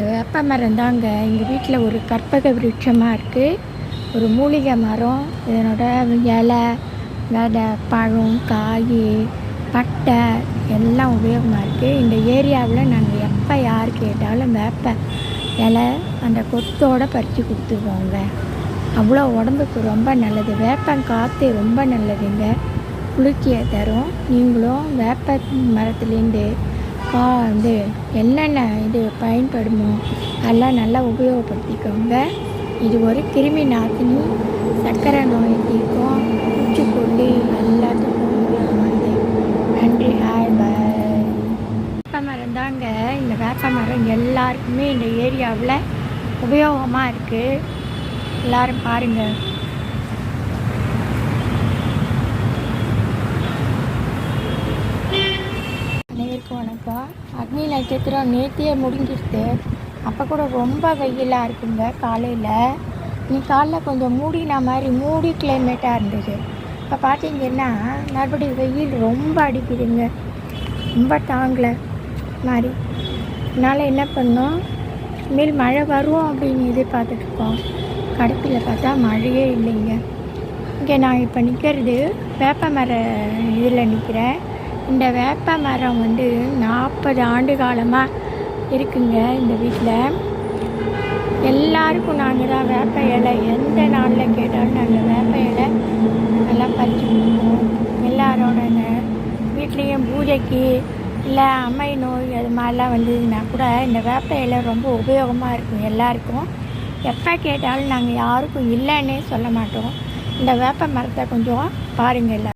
வேப்ப மரம் தாங்க எங்கள் வீட்டில் ஒரு கற்பக விருட்சமாக இருக்குது. ஒரு மூலிகை மரம். இதனோட இலை, விதை, பழம், காய், பட்டை எல்லாம் உபயோகமாக இருக்குது. இந்த ஏரியாவில் நாங்கள் எப்போ யார் கேட்டாலும் வேப்ப இலை அந்த கொத்தோடு பறித்து கொடுத்துருவோங்க. அவ்வளோ உடம்புக்கு ரொம்ப நல்லது. வேப்பங்காற்று ரொம்ப நல்லதுங்க, குளிர்ச்சியை தரும். நீங்களும் வேப்ப மரத்துலேருந்து என்னென்ன இது பயன்படுமோ அதெல்லாம் நல்லா உபயோகப்படுத்திக்கோங்க. இது ஒரு கிருமி நாசினி, சர்க்கரை நோய் தீர்க்கும், பூச்சிக்கொல்லி எல்லாத்துக்கும் உபயோகமானது. நன்றி. வேப்ப மரம் தாங்க. இந்த வேப்ப மரம் எல்லாருக்குமே இந்த ஏரியாவில் உபயோகமாக இருக்குது. எல்லோரும் பாருங்கள். வணக்கம். அக்னி நட்சத்திரம் நேற்றியே முடிஞ்சிருச்சு. அப்போ கூட ரொம்ப வெயிலாக இருக்குங்க. காலையில் இன்னைக்கு காலைல கொஞ்சம் மூடின மாதிரி மூடி கிளைமேட்டாக இருந்தது. இப்போ பார்த்தீங்கன்னா மறுபடியும் வெயில் ரொம்ப அடிக்குதுங்க, ரொம்ப தாங்கலை மாதிரி. அதனால் என்ன பண்ணோம், இனிமேல் மழை வரும் அப்படின்னு எதிர்பார்த்துட்ருக்கோம். கடைசியில் பார்த்தா மழையே இல்லைங்க. இங்கே நான் இப்போ நிற்கிறது வேப்ப மர இதில் நிற்கிறேன். இந்த வேப்ப மரம் 40 ஆண்டு காலமாக இருக்குங்க இந்த வீட்டில். எல்லாருக்கும் நாங்கள் தான் வேப்ப இலை எந்த நாளில் கேட்டாலும் நாங்கள் வேப்ப இலை நல்லா பறித்து கொடுப்போம். எல்லாரோட வீட்லேயும் பூஜைக்கு இல்லை அம்மை நோய் அது மாதிரிலாம் வந்ததுன்னா கூட இந்த வேப்ப இலை ரொம்ப உபயோகமாக இருக்கும் எல்லாருக்கும். எப்போ கேட்டாலும் நாங்கள் யாருக்கும் இல்லைன்னே சொல்ல மாட்டோம். இந்த வேப்ப மரத்தை கொஞ்சம் பாருங்கள்.